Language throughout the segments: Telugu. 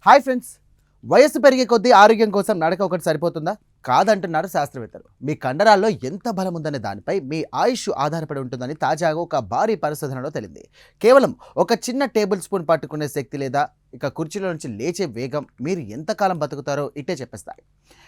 హాయ్ ఫ్రెండ్స్, వయస్సు పెరిగే కొద్దీ ఆరోగ్యం కోసం నడక ఒకటి సరిపోతుందా? కాదంటున్నారు శాస్త్రవేత్తలు. మీ కండరాల్లో ఎంత బలం ఉందనే దానిపై మీ ఆయుష్ ఆధారపడి ఉంటుందని తాజాగా ఒక భారీ పరిశోధనలో తేలింది. కేవలం ఒక చిన్న టేబుల్ స్పూన్ పట్టుకునే శక్తి లేదా కుర్చీలో నుంచి లేచే వేగం మీరు ఎంతకాలం బతుకుతారో ఇట్టే చెప్పేస్తాయి.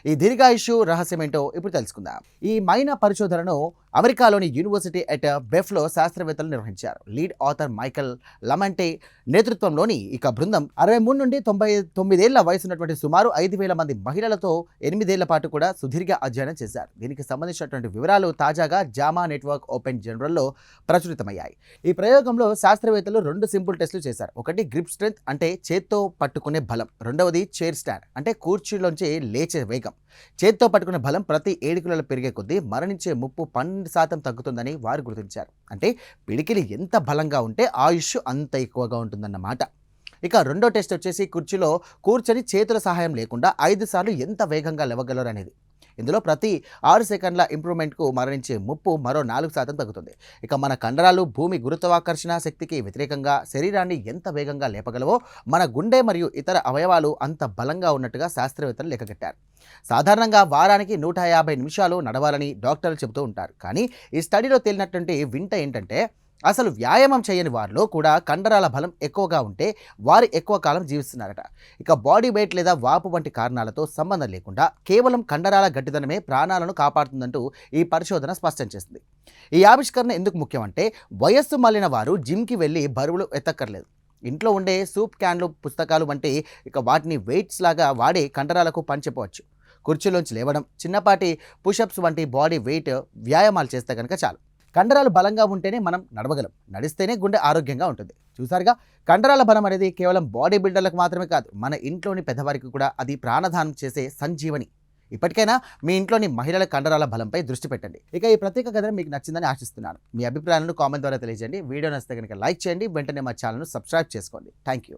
ఈ దీర్ఘాయుష్ రహస్యం ఏంటో ఇప్పుడు తెలుసుకుందాం. ఈ మైనా పరిశోధనను అమెరికాలోని యూనివర్సిటీ ఎట్ బెఫ్లో శాస్త్రవేత్తలు నిర్వహించారు. లీడ్ ఆథర్ మైకల్ లమంటే నేతృత్వంలోని బృందం 63 నుండి 99 ఏళ్ల వయసు ఉన్నటువంటి సుమారు 5,000 మంది మహిళలతో 8 ఏళ్ల పాటు కూడా సుదీర్ఘ అధ్యయనం చేశారు. దీనికి సంబంధించినటువంటి వివరాలు తాజాగా జామా నెట్వర్క్ ఓపెన్ జనరల్లో ప్రచురితమయ్యాయి. ఈ ప్రయోగంలో శాస్త్రవేత్తలు 2 సింపుల్ టెస్టులు చేశారు. ఒకటి గ్రిప్ స్ట్రెంత్ అంటే చేత్తో పట్టుకునే బలం, రెండవది చైర్ స్టాండ్ అంటే కుర్చీలోంచి లేచే వేగం. చేత్తో పట్టుకునే బలం ప్రతి 7 కిలోలు పెరిగే కొద్దీ మరణించే ముప్పు 12% తగ్గుతుందని వారు గుర్తించారు. అంటే పిడికిలి ఎంత బలంగా ఉంటే ఆయుష్ అంత ఎక్కువగా ఉంటుందన్నమాట. రెండో టెస్ట్ వచ్చేసి కుర్చీలో కూర్చొని చేతుల సహాయం లేకుండా 5 సార్లు ఎంత వేగంగా లేవగలరు అనేది. ఇందులో ప్రతి 6 సెకండ్ల ఇంప్రూవ్మెంట్కు మరణించే ముప్పు మరో 4% తగ్గుతుంది. మన కండరాలు భూమి గురుత్వాకర్షణ శక్తికి వ్యతిరేకంగా శరీరాన్ని ఎంత వేగంగా లేపగలవో మన గుండె మరియు ఇతర అవయవాలు అంత బలంగా ఉన్నట్టుగా శాస్త్రవేత్తలు లెక్కగట్టారు. సాధారణంగా వారానికి 150 నిమిషాలు నడవాలని డాక్టర్లు చెబుతూ ఉంటారు. కానీ ఈ స్టడీలో తేలినటువంటి వింత ఏంటంటే అసలు వ్యాయామం చేయని వారిలో కూడా కండరాల బలం ఎక్కువగా ఉంటే వారు ఎక్కువ కాలం జీవిస్తున్నారట. బాడీ వెయిట్ లేదా వాపు వంటి కారణాలతో సంబంధం లేకుండా కేవలం కండరాల గట్టిదనమే ప్రాణాలను కాపాడుతుందంటూ ఈ పరిశోధన స్పష్టం చేసింది. ఈ ఆవిష్కరణ ఎందుకు ముఖ్యం అంటే వయస్సు మళ్ళిన వారు జిమ్కి వెళ్ళి బరువులు ఎత్తక్కర్లేదు. ఇంట్లో ఉండే సూప్ క్యాన్లు, పుస్తకాలు వంటి వాటిని వెయిట్స్ లాగా వాడి కండరాలకు పని చెప్పవచ్చు. కుర్చీలోంచి లేవడం, చిన్నపాటి పుషప్స్ వంటి బాడీ వెయిట్ వ్యాయామాలు చేస్తే కనుక చాలు. కండరాలు బలంగా ఉంటేనే మనం నడవగలం, నడిస్తేనే గుండె ఆరోగ్యంగా ఉంటుంది. చూసారుగా, కండరాల బలం అనేది కేవలం బాడీ బిల్డర్లకు మాత్రమే కాదు, మన ఇంట్లోని పెద్దవారికి కూడా అది ప్రాణదానం చేసే సంజీవని. ఇప్పటికైనా మీ ఇంట్లోని మహిళల కండరాల బలంపై దృష్టి పెట్టండి. ఈ ప్రత్యేక కథనం మీకు నచ్చిందని ఆశిస్తున్నాను. మీ అభిప్రాయాలను కామెంట్ ద్వారా తెలియజేయండి. వీడియో నచ్చితే కనుక లైక్ చేయండి. వెంటనే మా ఛానల్ను సబ్స్క్రైబ్ చేసుకోండి. Thank you.